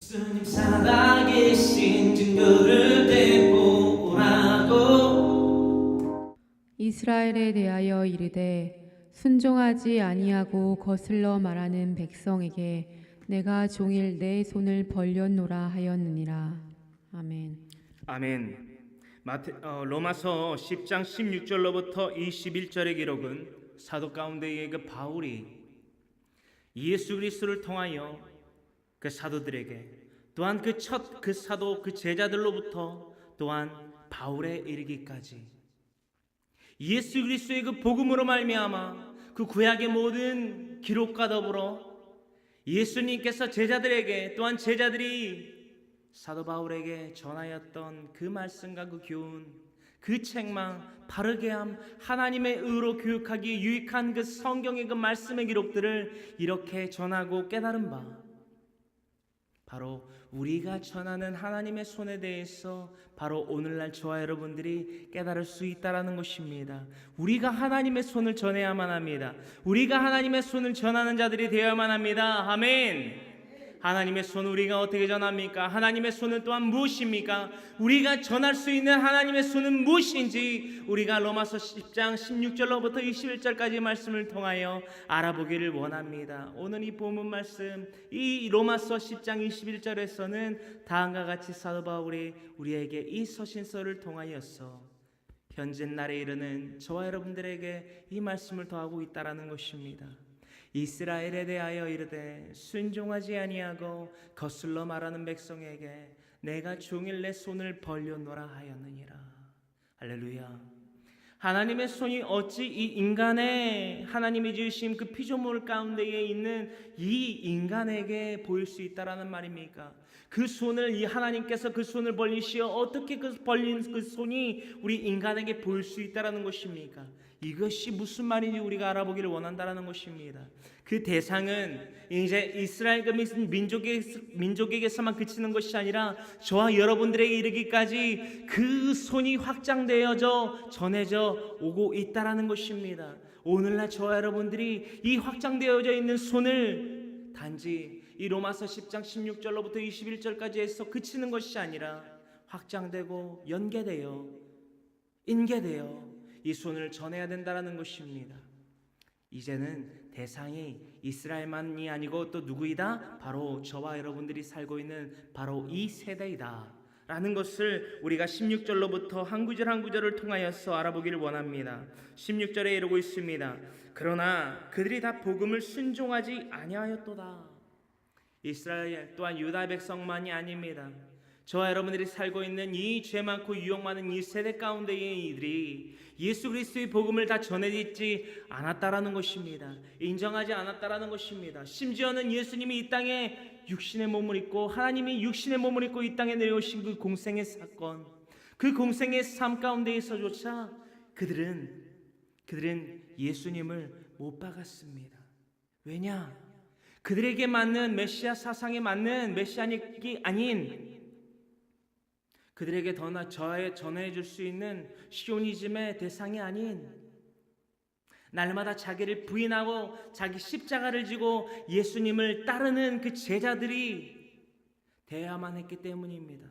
주님 살아계신 증거를 대보라고. 이스라엘에 대하여 이르되 순종하지 아니하고 거슬러 말하는 백성에게 내가 종일 내 손을 벌렸노라 하였느니라. 아멘. 아멘. 로마서 10장 16절로부터 21절의 기록은 사도 가운데의 그 바울이 예수 그리스도를 통하여 그 사도들에게 또한 그 사도 그 제자들로부터 또한 바울에 이르기까지 예수 그리스도의 그 복음으로 말미암아 그 구약의 모든 기록과 더불어 예수님께서 제자들에게 또한 제자들이 사도 바울에게 전하였던 그 말씀과 그 교훈, 그 책망, 바르게 함, 하나님의 의로 교육하기 유익한 그 성경의 그 말씀의 기록들을 이렇게 전하고 깨달은 바, 바로 우리가 전하는 하나님의 손에 대해서 바로 오늘날 저와 여러분들이 깨달을 수 있다라는 것입니다. 우리가 하나님의 손을 전해야만 합니다. 우리가 하나님의 손을 전하는 자들이 되어야만 합니다. 아멘. 하나님의 손 우리가 어떻게 전합니까? 하나님의 손은 또한 무엇입니까? 우리가 전할 수 있는 하나님의 손은 무엇인지 우리가 로마서 10장 16절로부터 21절까지 말씀을 통하여 알아보기를 원합니다. 오늘 이 본문 말씀 이 로마서 10장 21절에서는 다음과 같이 사도 바울이 우리에게 이 서신서를 통하여서 현재 날에 이르는 저와 여러분들에게 이 말씀을 더하고 있다라는 것입니다. 이스라엘에 대하여 이르되 순종하지 아니하고 거슬러 말하는 백성에게 내가 종일 내 손을 벌려노라 하였느니라. 할렐루야. 하나님의 손이 어찌 이 인간의 하나님이 지으신 그 피조물 가운데에 있는 이 인간에게 보일 수 있다라는 말입니까? 그 손을 이 하나님께서 그 손을 벌리시어 어떻게 그 벌린 그 손이 우리 인간에게 보일 수 있다라는 것입니까? 이것이 무슨 말인지 우리가 알아보기를 원한다라는 것입니다. 그 대상은 이제 이스라엘 그 민족에게서만 그치는 것이 아니라 저와 여러분들에게 이르기까지 그 손이 확장되어져 전해져 오고 있다라는 것입니다. 오늘날 저와 여러분들이 이 확장되어져 있는 손을 단지 이 로마서 10장 16절로부터 21절까지 해서 그치는 것이 아니라 확장되고 연계되어 인계되어 이 손을 전해야 된다는 것입니다. 이제는 대상이 이스라엘만이 아니고 또 누구이다? 바로 저와 여러분들이 살고 있는 바로 이 세대이다 라는 것을 우리가 16절로부터 한 구절 한 구절을 통하여서 알아보기를 원합니다. 16절에 이르고 있습니다. 그러나 그들이 다 복음을 순종하지 아니하였도다. 이스라엘 또한 유다 백성만이 아닙니다. 저와 여러분들이 살고 있는 이 죄 많고 유혹 많은 이 세대 가운데의 이들이 예수 그리스도의 복음을 다 전해듣지 않았다라는 것입니다. 인정하지 않았다라는 것입니다. 심지어는 예수님이 이 땅에 육신의 몸을 입고 하나님이 육신의 몸을 입고 이 땅에 내려오신 그 공생의 사건, 그 공생의 삶 가운데에서조차 그들은 예수님을 못 박았습니다. 왜냐? 그들에게 맞는 메시아 사상에 맞는 메시아닉이 아닌 그들에게 더나 전해줄 수 있는 시오니즘의 대상이 아닌 날마다 자기를 부인하고 자기 십자가를 지고 예수님을 따르는 그 제자들이 되어야만 했기 때문입니다.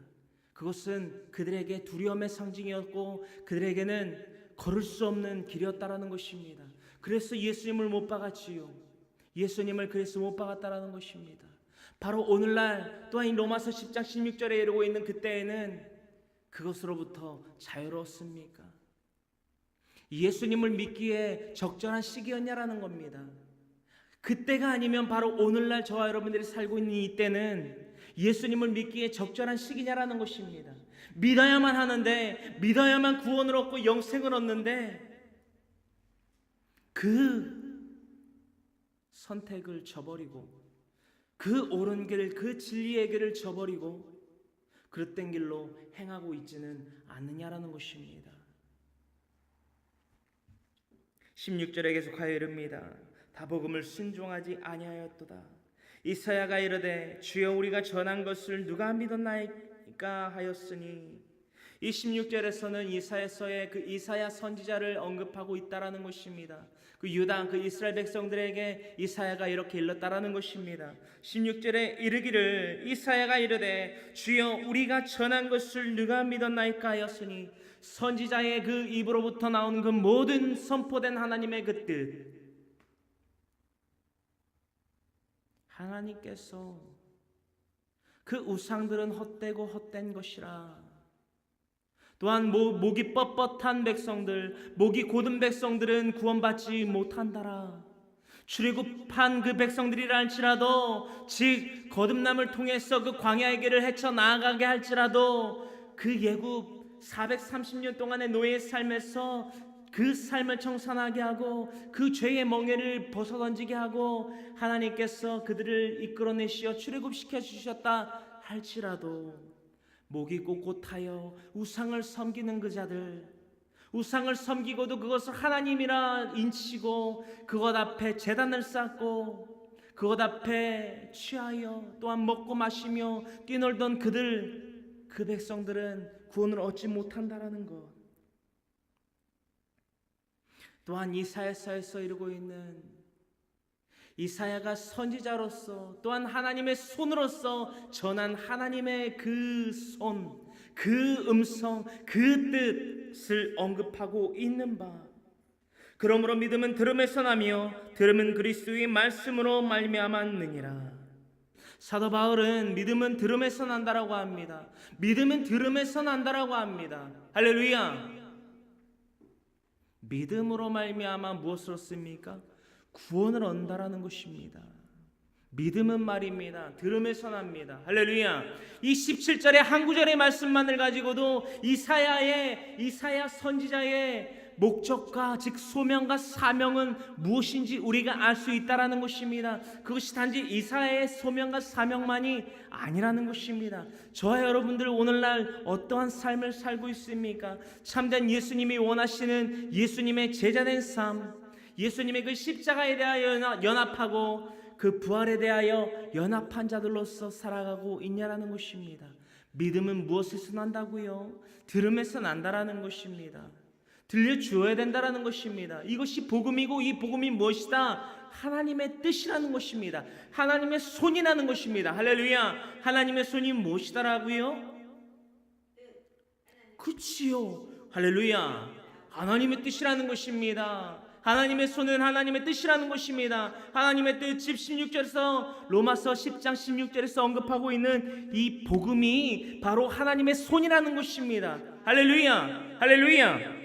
그것은 그들에게 두려움의 상징이었고 그들에게는 걸을 수 없는 길이었다라는 것입니다. 그래서 예수님을 못 박았지요. 예수님을 그래서 못 박았다라는 것입니다. 바로 오늘날 또한 로마서 10장 16절에 이르고 있는 그때에는 그것으로부터 자유로웠습니까? 예수님을 믿기에 적절한 시기였냐라는 겁니다. 그때가 아니면 바로 오늘날 저와 여러분들이 살고 있는 이때는 예수님을 믿기에 적절한 시기냐라는 것입니다. 믿어야만 하는데 믿어야만 구원을 얻고 영생을 얻는데 그 선택을 저버리고 그 옳은 길, 그 진리의 길을 저버리고 그릇된 길로 행하고 있지는 않느냐라는 것입니다. 16절에 계속하여 이릅니다. 다 복음을 순종하지 아니하였도다. 이사야가 이르되 주여 우리가 전한 것을 누가 믿었나이까 하였으니 이 16절에서는 이사야서의 그 이사야 선지자를 언급하고 있다라는 것입니다. 그 유다 그 이스라엘 백성들에게 이사야가 이렇게 일렀다라는 것입니다. 16절에 이르기를 이사야가 이르되 주여 우리가 전한 것을 누가 믿었나이까 하였으니 선지자의 그 입으로부터 나온 그 모든 선포된 하나님의 그 뜻, 하나님께서 그 우상들은 헛되고 헛된 것이라, 또한 목이 뻣뻣한 백성들, 목이 곧은 백성들은 구원받지 못한다라. 출애굽한 그 백성들이라 할지라도, 즉 거듭남을 통해서 그 광야의 길을 헤쳐 나아가게 할지라도, 그 예굽 430년 동안의 노예의 삶에서 그 삶을 청산하게 하고 그 죄의 멍에를 벗어던지게 하고 하나님께서 그들을 이끌어내시어 출애굽시켜 주셨다 할지라도, 목이 꼿꼿하여 우상을 섬기는 그 자들, 우상을 섬기고도 그것을 하나님이라 인치고 그것 앞에 제단을 쌓고 그것 앞에 취하여 또한 먹고 마시며 뛰놀던 그 백성들은 구원을 얻지 못한다라는 것. 또한 이사야서에서 이루고 있는 이사야가 선지자로서 또한 하나님의 손으로서 전한 하나님의 그 손, 그 음성, 그 뜻을 언급하고 있는 바, 그러므로 믿음은 들음에서 나며 들음은 그리스도의 말씀으로 말미암았느니라. 사도 바울은 믿음은 들음에서 난다라고 합니다. 믿음은 들음에서 난다라고 합니다. 할렐루야. 믿음으로 말미암아 무엇을 얻습니까? 구원을 얻는다라는 것입니다. 믿음은 말입니다. 들음에서 납니다. 할렐루야. 이 17절의 한 구절의 말씀만을 가지고도 이사야 선지자의 목적과 즉 소명과 사명은 무엇인지 우리가 알 수 있다라는 것입니다. 그것이 단지 이사야의 소명과 사명만이 아니라는 것입니다. 저와 여러분들 오늘날 어떠한 삶을 살고 있습니까? 참된 예수님이 원하시는 예수님의 제자된 삶, 예수님의 그 십자가에 대하여 연합하고 그 부활에 대하여 연합한 자들로서 살아가고 있냐라는 것입니다. 믿음은 무엇에서 난다고요? 들음에서 난다라는 것입니다. 들려주어야 된다라는 것입니다. 이것이 복음이고 이 복음이 무엇이다? 하나님의 뜻이라는 것입니다. 하나님의 손이라는 것입니다. 할렐루야. 하나님의 손이 무엇이다라고요? 그치요. 할렐루야. 하나님의 뜻이라는 것입니다. 하나님의 손은 하나님의 뜻이라는 것입니다. 하나님의 뜻, 16절에서 로마서 10장 16절에서 언급하고 있는 이 복음이 바로 하나님의 손이라는 것입니다. 할렐루야. 할렐루야.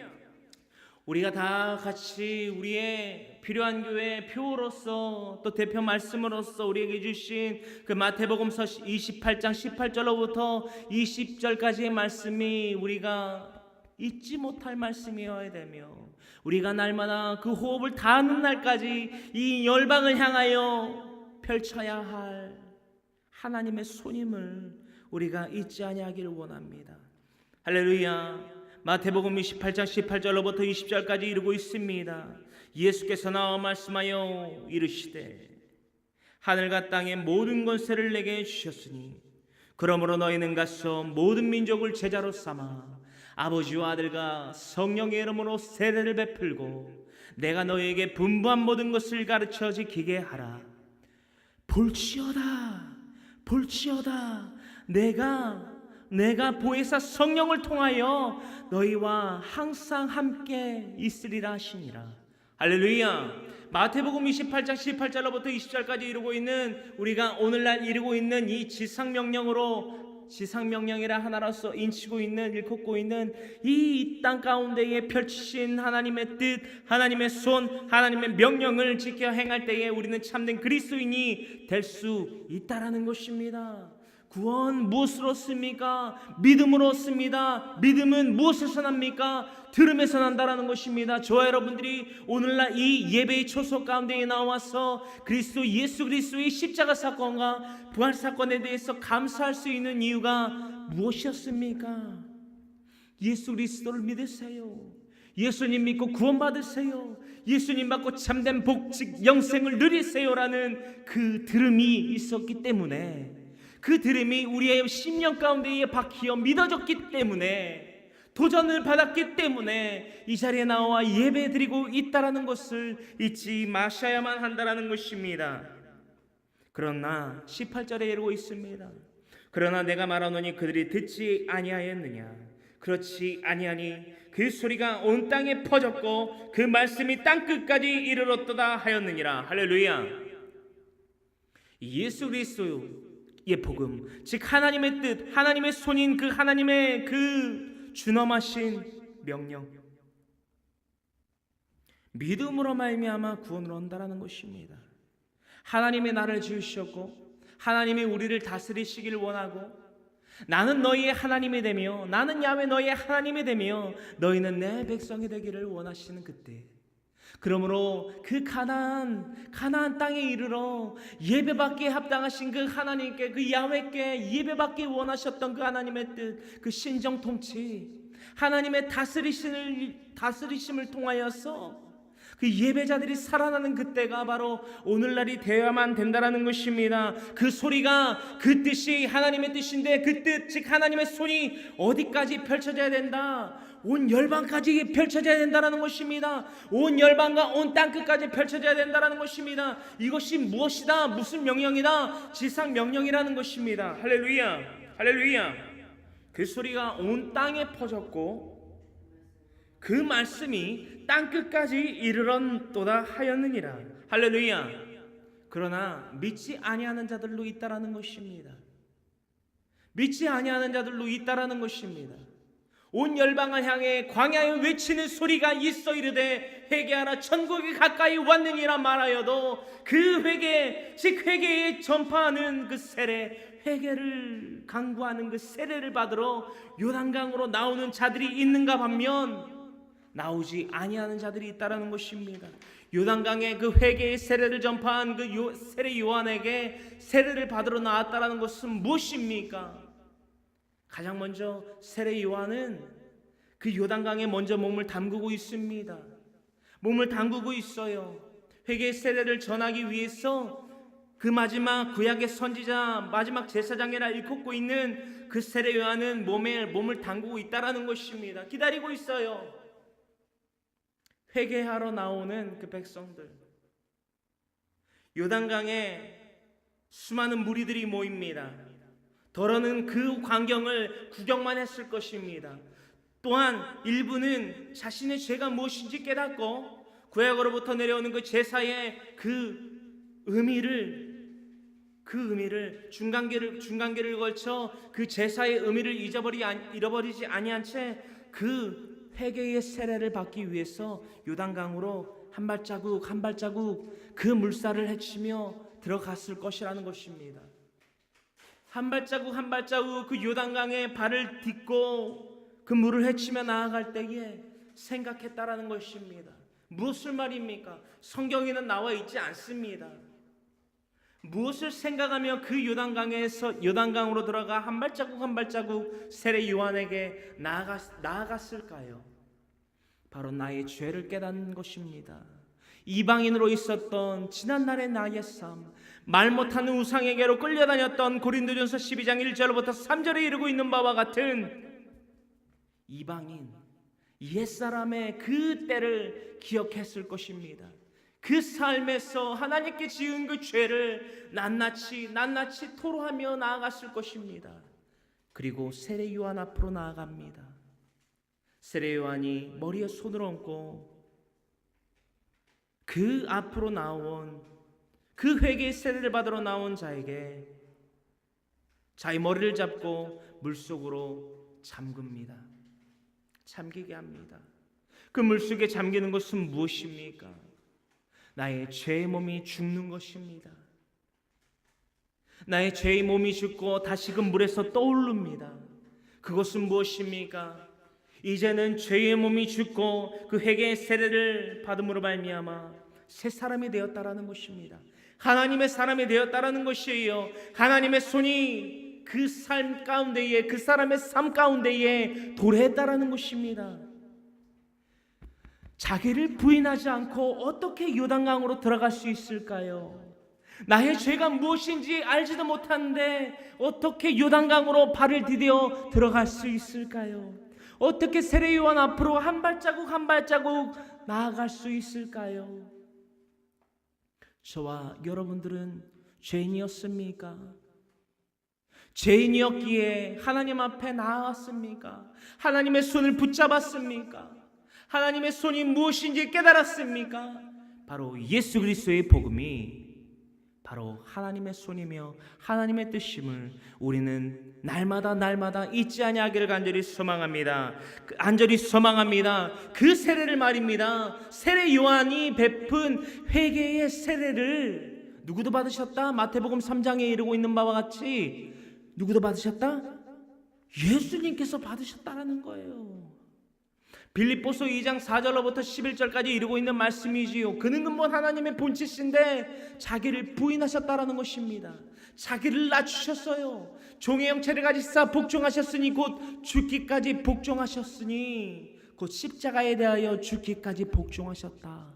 우리가 다 같이 우리의 필요한 교회 표로서 또 대표 말씀으로서 우리에게 주신 그 마태복음서 28장 18절로부터 20절까지의 말씀이 우리가 잊지 못할 말씀이어야 되며, 우리가 날마다 그 호흡을 다하는 날까지 이 열방을 향하여 펼쳐야 할 하나님의 손임을 우리가 잊지 아니하기를 원합니다. 할렐루야. 마태복음 28장 18절로부터 20절까지 이루고 있습니다. 예수께서 나와 말씀하여 이르시되 하늘과 땅의 모든 권세를 내게 주셨으니 그러므로 너희는 가서 모든 민족을 제자로 삼아 아버지와 아들과 성령의 이름으로 세례를 베풀고 내가 너희에게 분부한 모든 것을 가르쳐 지키게 하라. 볼지어다 내가 보혜사 성령을 통하여 너희와 항상 함께 있으리라 하시니라. 할렐루야. 마태복음 28장 18절로부터 20절까지 이루고 있는, 우리가 오늘날 이루고 있는 이 지상명령이라 하나로서 인치고 있는, 일컫고 있는 이 땅 가운데에 펼치신 하나님의 뜻, 하나님의 손, 하나님의 명령을 지켜 행할 때에 우리는 참된 그리스도인이 될 수 있다라는 것입니다. 구원 무엇으로 얻습니까? 믿음으로 얻습니다. 믿음은 무엇에서 납니까? 들음에서 난다라는 것입니다. 저와 여러분들이 오늘날 이 예배의 초소 가운데에 나와서 예수 그리스도의 십자가 사건과 부활 사건에 대해서 감사할 수 있는 이유가 무엇이었습니까? 예수 그리스도를 믿으세요. 예수님 믿고 구원받으세요. 예수님 받고 참된 복직 영생을 누리세요라는 그 들음이 있었기 때문에, 그 들음이 우리의 심령 가운데에 박히어 믿어졌기 때문에 도전을 받았기 때문에 이 자리에 나와 예배드리고 있다라는 것을 잊지 마셔야만 한다라는 것입니다. 그러나 18절에 이르고 있습니다. 그러나 내가 말하노니 그들이 듣지 아니하였느냐. 그렇지 아니하니 그 소리가 온 땅에 퍼졌고 그 말씀이 땅끝까지 이르렀도다 하였느니라. 할렐루야. 예수 그리스도의 복음, 즉 하나님의 뜻, 하나님의 손인 그 하나님의 그 준엄하신 명령, 믿음으로 말미암아 구원을 얻는다라는 것입니다. 하나님의 나를 지으셨고 하나님이 우리를 다스리시기를 원하고, 나는 너희의 하나님이 되며 나는 야훼 너희의 하나님이 되며 너희는 내 백성이 되기를 원하시는 그때, 그러므로 그 가나안 땅에 이르러 예배받기에 합당하신 그 하나님께, 그 야훼께 예배받기 원하셨던 그 하나님의 뜻, 그 신정 통치, 하나님의 다스리심을 통하여서 그 예배자들이 살아나는 그때가 바로 오늘날이 되어야만 된다라는 것입니다. 그 소리가, 그 뜻이 하나님의 뜻인데 그 뜻, 즉 하나님의 손이 어디까지 펼쳐져야 된다? 온 열방까지 펼쳐져야 된다라는 것입니다. 온 열방과 온 땅끝까지 펼쳐져야 된다라는 것입니다. 이것이 무엇이다? 무슨 명령이다? 지상 명령이라는 것입니다. 할렐루야, 할렐루야. 그 소리가 온 땅에 퍼졌고 그 말씀이 땅끝까지 이르렀도다 하였느니라. 할렐루야. 그러나 믿지 아니하는 자들로 있다라는 것입니다. 믿지 아니하는 자들로 있다라는 것입니다. 온 열방을 향해 광야에 외치는 소리가 있어 이르되 회개하라 천국이 가까이 왔느니라 말하여도 그 회개, 즉 회개에 전파하는 그 세례, 회개를 강구하는 그 세례를 받으러 요단강으로 나오는 자들이 있는가 반면 나오지 아니하는 자들이 있다라는 것입니다. 요단강에 그 회개의 세례를 전파한 그 세례 요한에게 세례를 받으러 나왔다라는 것은 무엇입니까? 가장 먼저 세례 요한은 그 요단강에 먼저 몸을 담그고 있습니다. 몸을 담그고 있어요. 회개의 세례를 전하기 위해서 그 마지막 구약의 선지자, 마지막 제사장이라 일컫고 있는 그 세례 요한은 몸을 담그고 있다라는 것입니다. 기다리고 있어요. 회개하러 나오는 그 백성들, 요단강에 수많은 무리들이 모입니다. 더러는 그 광경을 구경만 했을 것입니다. 또한 일부는 자신의 죄가 무엇인지 깨닫고 구약으로부터 내려오는 그 제사의 그 의미를 중간계를 걸쳐 그 제사의 의미를 잃어버리지 아니한 채 그 회개의 세례를 받기 위해서 요단강으로 한 발자국 한 발자국 그 물살을 헤치며 들어갔을 것이라는 것입니다. 한 발자국 한 발자국 그 요단강에 발을 딛고 그 물을 헤치며 나아갈 때에 생각했다라는 것입니다. 무엇을 말입니까? 성경에는 나와 있지 않습니다. 무엇을 생각하며 그 요단강으로 들어가 한 발자국 한 발자국 세례 요한에게 나아갔을까요? 바로 나의 죄를 깨닫는 것입니다. 이방인으로 있었던 지난날의 나의 삶, 말 못하는 우상에게로 끌려다녔던 고린도전서 12장 1절부터 3절에 이르고 있는 바와 같은 이방인, 옛사람의 그 때를 기억했을 것입니다. 그 삶에서 하나님께 지은 그 죄를 낱낱이 토로하며 나아갔을 것입니다. 그리고 세례 요한 앞으로 나아갑니다. 세례 요한이 머리에 손을 얹고 그 앞으로 나온 그 회개의 세례를 받으러 나온 자에게 자기 머리를 잡고 물속으로 잠기게 합니다. 그 물속에 잠기는 것은 무엇입니까? 나의 죄의 몸이 죽는 것입니다. 나의 죄의 몸이 죽고 다시금 물에서 떠오릅니다. 그것은 무엇입니까? 이제는 죄의 몸이 죽고 그 회개의 세례를 받음으로 말미암아 새 사람이 되었다라는 것입니다. 하나님의 사람이 되었다라는 것이에요. 하나님의 손이 그 삶 가운데에, 그 사람의 삶 가운데에 도래했다라는 것입니다. 자기를 부인하지 않고 어떻게 요단강으로 들어갈 수 있을까요? 나의 죄가 무엇인지 알지도 못하는데 어떻게 요단강으로 발을 디뎌 들어갈 수 있을까요? 어떻게 세례 요한 앞으로 한 발자국 한 발자국 나아갈 수 있을까요? 저와 여러분들은 죄인이었습니까? 죄인이었기에 하나님 앞에 나아왔습니까? 하나님의 손을 붙잡았습니까? 하나님의 손이 무엇인지 깨달았습니까? 바로 예수 그리스도의 복음이 바로 하나님의 손이며 하나님의 뜻임을 우리는 날마다 잊지 아니하기를 간절히 소망합니다. 간절히 소망합니다. 그 세례를 말입니다. 세례 요한이 베푼 회개의 세례를 누구도 받으셨다? 마태복음 3장에 이르고 있는 바와 같이 누구도 받으셨다? 예수님께서 받으셨다라는 거예요. 빌립보서 2장 4절로부터 11절까지 이루고 있는 말씀이지요. 그는 근본 하나님의 본체신데 자기를 부인하셨다라는 것입니다. 자기를 낮추셨어요. 종의 형체를 가지사 복종하셨으니 곧 죽기까지 복종하셨으니 곧 십자가에 대하여 죽기까지 복종하셨다.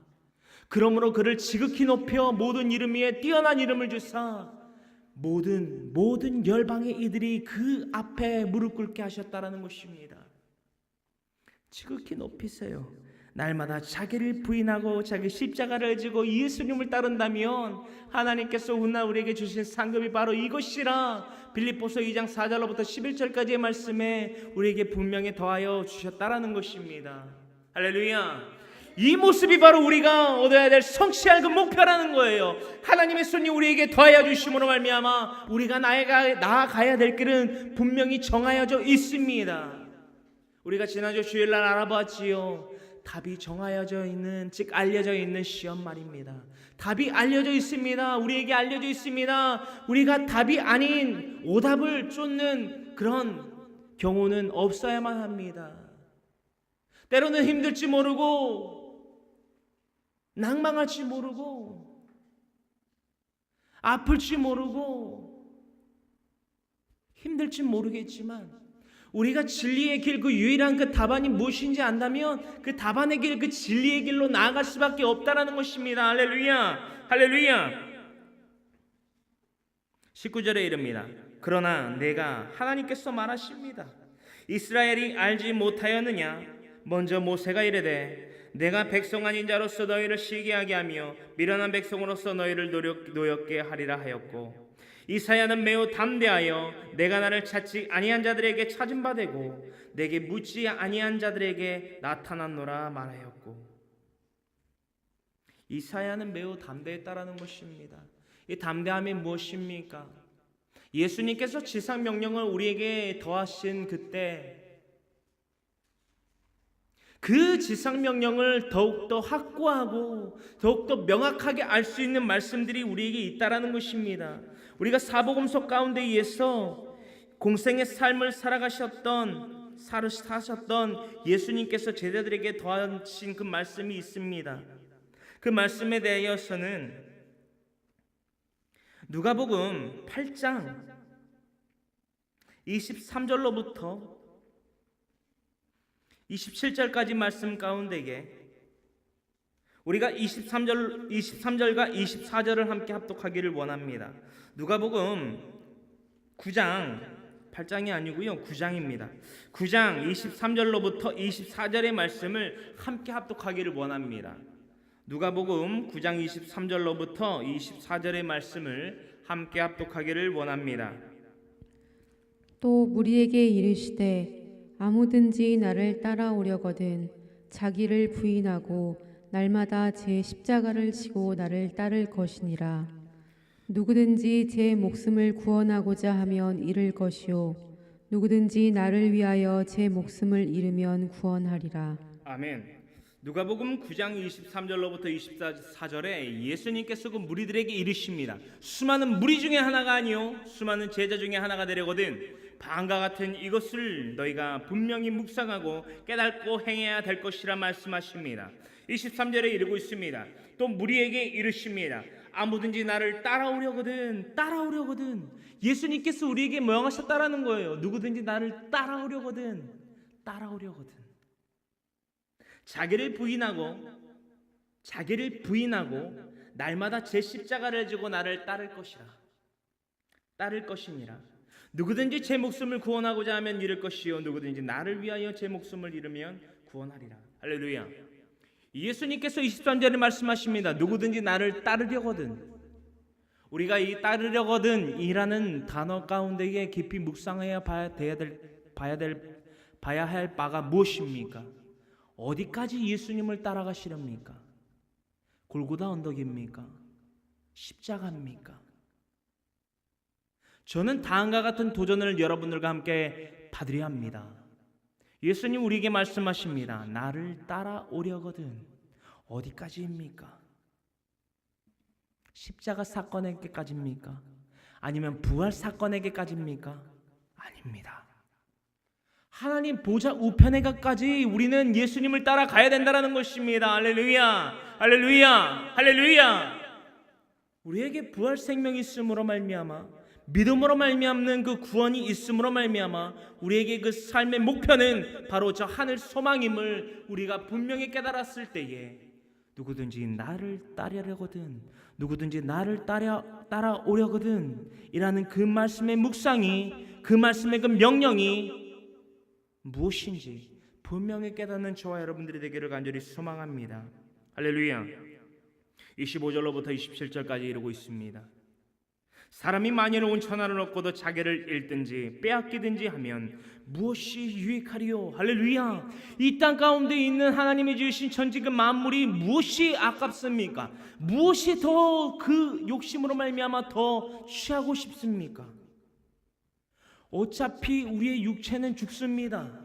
그러므로 그를 지극히 높여 모든 이름 위에 뛰어난 이름을 주사 모든 열방의 이들이 그 앞에 무릎 꿇게 하셨다라는 것입니다. 지극히 높이세요. 날마다 자기를 부인하고 자기 십자가를 지고 예수님을 따른다면 하나님께서 훗날 우리에게 주신 상급이 바로 이것이라 빌립보서 2장 4절로부터 11절까지의 말씀에 우리에게 분명히 더하여 주셨다라는 것입니다. 할렐루야. 이 모습이 바로 우리가 얻어야 될 성취할 그 목표라는 거예요. 하나님의 손이 우리에게 더하여 주심으로 말미암아 우리가 나아가야 될 길은 분명히 정하여져 있습니다. 우리가 지난주 주일날 알아봤지요. 답이 정하여져 있는, 즉 알려져 있는 시험 말입니다. 답이 알려져 있습니다. 우리에게 알려져 있습니다. 우리가 답이 아닌 오답을 쫓는 그런 경우는 없어야만 합니다. 때로는 힘들지 모르고 낭망할지 모르고 아플지 모르고 힘들지 모르겠지만 우리가 진리의 길, 그 유일한 그 답안이 무엇인지 안다면 그 답안의 길, 그 진리의 길로 나아갈 수밖에 없다라는 것입니다. 할렐루야, 할렐루야. 19절에 이릅니다. 그러나 내가 하나님께서 말하십니다. 이스라엘이 알지 못하였느냐? 먼저 모세가 이르되 내가 백성 아닌 자로서 너희를 시기하게 하며 미련한 백성으로서 너희를 노엽게 하리라 하였고, 이사야는 매우 담대하여 내가 나를 찾지 아니한 자들에게 찾은 바 되고 내게 묻지 아니한 자들에게 나타났노라 말하였고. 이사야는 매우 담대했다라는 것입니다. 이 담대함이 무엇입니까? 예수님께서 지상 명령을 우리에게 더하신 그때 그 지상 명령을 더욱더 확고하고 더욱더 명확하게 알 수 있는 말씀들이 우리에게 있다라는 것입니다. 우리가 사복음서 가운데에서 공생의 삶을 사셨던 예수님께서 제자들에게 더하신 그 말씀이 있습니다. 그 말씀에 대해서는 누가복음 8장 23절로부터 27절까지 말씀 가운데에 우리가 23절과 24절을 함께 합독하기를 원합니다. 누가복음 9장 8장이 아니고요 9장입니다. 9장 23절로부터 24절의 말씀을 함께 합독하기를 원합니다. 누가복음 9장 23절로부터 24절의 말씀을 함께 합독하기를 원합니다. 또 무리에게 이르시되 아무든지 나를 따라오려거든 자기를 부인하고 날마다 제 십자가를 지고 나를 따를 것이니라. 누구든지 제 목숨을 구원하고자 하면 잃을 것이요 누구든지 나를 위하여 제 목숨을 잃으면 구원하리라. 아멘. 누가복음 9장 23절로부터 24절에 예수님께서 그 무리들에게 이르십니다. 수많은 무리 중에 하나가 아니요 수많은 제자 중에 하나가 되려거든 방과 같은 이것을 너희가 분명히 묵상하고 깨닫고 행해야 될 것이라 말씀하십니다. 23절에 이르고 있습니다. 또 무리에게 이르십니다. 아무든지 나를 따라오려거든 예수님께서 우리에게 명하셨다라는 거예요. 누구든지 나를 따라오려거든 자기를 부인하고 날마다 제 십자가를 지고 나를 따를 것이니라. 누구든지 제 목숨을 구원하고자 하면 잃을 것이요 누구든지 나를 위하여 제 목숨을 잃으면 구원하리라. 할렐루야. 예수님께서 23절에 말씀하십니다. 누구든지 나를 따르려거든. 우리가 이 따르려거든 이라는 단어 가운데에 깊이 묵상해야 봐야 할 바가 무엇입니까? 어디까지 예수님을 따라가시렵니까? 골고다 언덕입니까? 십자가입니까? 저는 다음과 같은 도전을 여러분들과 함께 받으려 합니다. 예수님 우리에게 말씀하십니다. 나를 따라오려거든 어디까지입니까? 십자가 사건에게까지입니까? 아니면 부활 사건에게까지입니까? 아닙니다. 하나님 보좌 우편에까지 우리는 예수님을 따라가야 된다는 것입니다. 할렐루야, 할렐루야, 할렐루야. 우리에게 부활 생명이 있음으로 말미암아 믿음으로 말미암는 그 구원이 있음으로 말미암아 우리에게 그 삶의 목표는 바로 저 하늘 소망임을 우리가 분명히 깨달았을 때에 누구든지 나를 따르려거든 누구든지 나를 따라오려거든 이라는 그 말씀의 묵상이 그 말씀의 그 명령이 무엇인지 분명히 깨닫는 저와 여러분들이 되기를 간절히 소망합니다. 할렐루야. 25절로부터 27절까지 이루고 있습니다. 사람이 만일 온 천하를 얻고도 자기를 잃든지 빼앗기든지 하면 무엇이 유익하리요? 할렐루야. 이 땅 가운데 있는 하나님이 지으신 천지 그 만물이 무엇이 아깝습니까? 무엇이 더 그 욕심으로 말미암아 더 취하고 싶습니까? 어차피 우리의 육체는 죽습니다.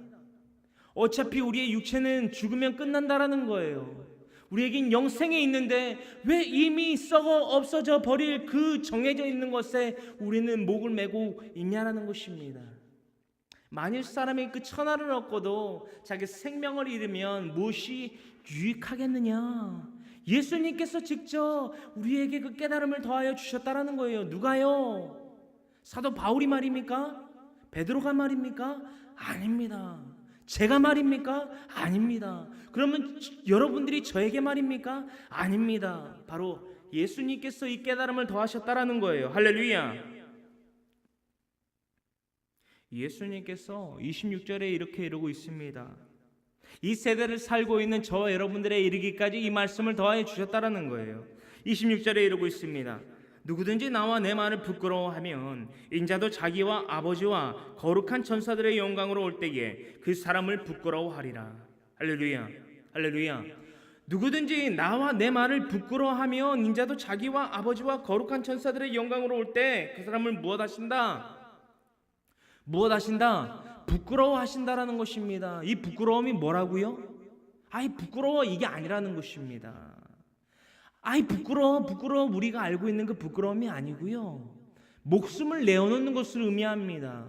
어차피 우리의 육체는 죽으면 끝난다라는 거예요. 우리에겐 영생이 있는데 왜 이미 썩어 없어져 버릴 그 정해져 있는 것에 우리는 목을 메고 있냐라는 것입니다. 만일 사람이 그 천하를 얻고도 자기 생명을 잃으면 무엇이 유익하겠느냐? 예수님께서 직접 우리에게 그 깨달음을 더하여 주셨다라는 거예요. 누가요? 사도 바울이 말입니까? 베드로가 말입니까? 아닙니다. 제가 말입니까? 아닙니다. 그러면 여러분들이 저에게 말입니까? 아닙니다. 바로 예수님께서 이 깨달음을 더하셨다라는 거예요. 할렐루야. 예수님께서 26절에 이렇게 이루고 있습니다. 이 세대를 살고 있는 저와 여러분들의 이르기까지 이 말씀을 더하여 주셨다라는 거예요. 26절에 이루고 있습니다. 누구든지 나와 내 말을 부끄러워하면 인자도 자기와 아버지와 거룩한 천사들의 영광으로 올 때에 그 사람을 부끄러워하리라. 할렐루야, 할렐루야. 누구든지 나와 내 말을 부끄러워하면 인자도 자기와 아버지와 거룩한 천사들의 영광으로 올 때 그 사람을 무엇하신다? 무엇하신다? 부끄러워하신다라는 것입니다. 이 부끄러움이 뭐라고요? 아이 부끄러워 이게 아니라는 것입니다. 아이 부끄러워 우리가 알고 있는 그 부끄러움이 아니고요. 목숨을 내어놓는 것을 의미합니다.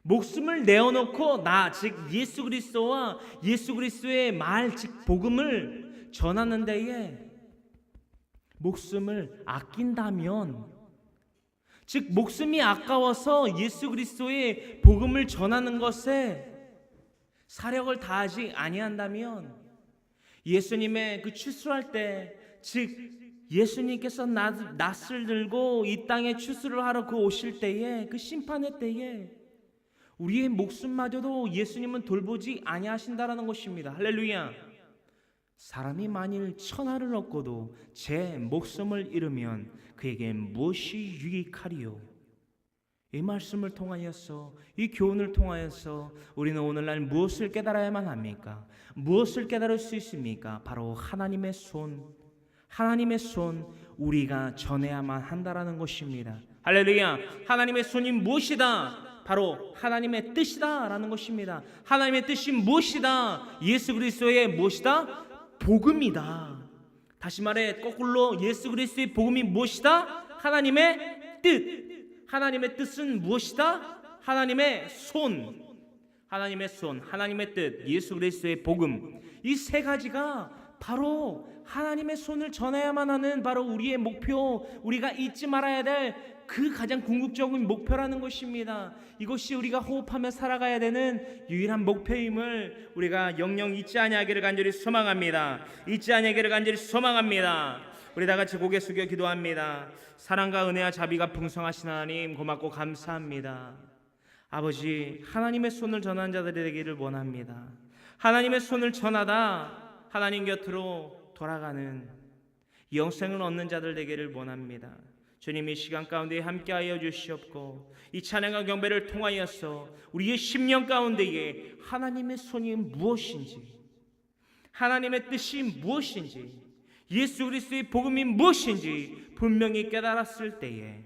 목숨을 내어놓고 나 즉 예수 그리스도와 예수 그리스도의 말 즉 복음을 전하는 데에 목숨을 아낀다면 즉 목숨이 아까워서 예수 그리스도의 복음을 전하는 것에 사력을 다하지 아니한다면 예수님의 그 추수할 때 즉 예수님께서 낫을 들고 이 땅에 추수를 하러 그 오실 때에 그 심판의 때에 우리의 목숨마저도 예수님은 돌보지 아니하신다라는 것입니다. 할렐루야. 사람이 만일 천하를 얻고도 제 목숨을 잃으면 그에게 무엇이 유익하리요? 이 말씀을 통하여서 이 교훈을 통하여서 우리는 오늘날 무엇을 깨달아야만 합니까? 무엇을 깨달을 수 있습니까? 바로 하나님의 손 우리가 전해야만 한다라는 것입니다. 할렐루야. 하나님의 손이 무엇이다? 바로 하나님의 뜻이다라는 것입니다. 하나님의 뜻이 무엇이다? 예수 그리스도의 무엇이다? 복음이다. 다시 말해 거꾸로 예수 그리스도의 복음이 무엇이다? 하나님의 뜻. 하나님의 뜻은 무엇이다? 하나님의 손. 하나님의 손, 하나님의 뜻, 예수 그리스도의 복음. 이 세 가지가 바로 하나님의 손을 전해야만 하는 바로 우리의 목표, 우리가 잊지 말아야 될 그 가장 궁극적인 목표라는 것입니다. 이것이 우리가 호흡하며 살아가야 되는 유일한 목표임을 우리가 영영 잊지 아니하기를 간절히 소망합니다. 잊지 아니하기를 간절히 소망합니다. 우리 다 같이 고개 숙여 기도합니다. 사랑과 은혜와 자비가 풍성하신 하나님 고맙고 감사합니다. 아버지, 하나님의 손을 전한 자들이 되기를 원합니다. 하나님의 손을 전하다 하나님 곁으로 돌아가는 영생을 얻는 자들 되기를 원합니다. 주님, 이 시간 가운데 함께하여 주시옵고 이 찬양과 경배를 통하여서 우리의 심령 가운데에 하나님의 손이 무엇인지, 하나님의 뜻이 무엇인지, 예수 그리스도의 복음이 무엇인지 분명히 깨달았을 때에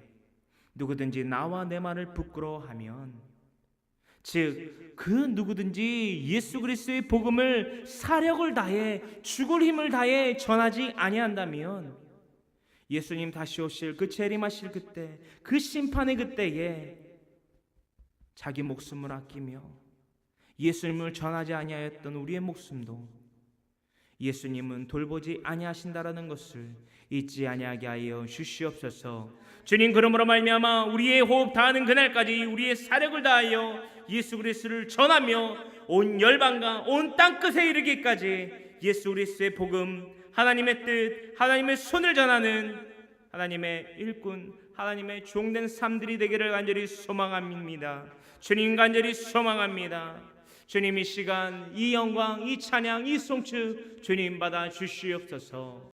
누구든지 나와 내 말을 부끄러워하면, 즉 그 누구든지 예수 그리스도의 복음을 사력을 다해 죽을 힘을 다해 전하지 아니한다면 예수님 다시 오실 그 재림하실 그때, 그 심판의 그때에 자기 목숨을 아끼며 예수님을 전하지 아니하였던 우리의 목숨도 예수님은 돌보지 아니하신다라는 것을 잊지 아니하게 하여 주시옵소서. 주님, 그러므로 말미암아 우리의 호흡 다하는 그날까지 우리의 사력을 다하여 예수 그리스도를 전하며 온 열방과 온 땅끝에 이르기까지 예수 그리스도의 복음, 하나님의 뜻, 하나님의 손을 전하는 하나님의 일꾼, 하나님의 종된 삶들이 되기를 간절히 소망합니다. 주님, 간절히 소망합니다. 주님, 이 시간 이 영광, 이 찬양, 이 송축 주님 받아 주시옵소서.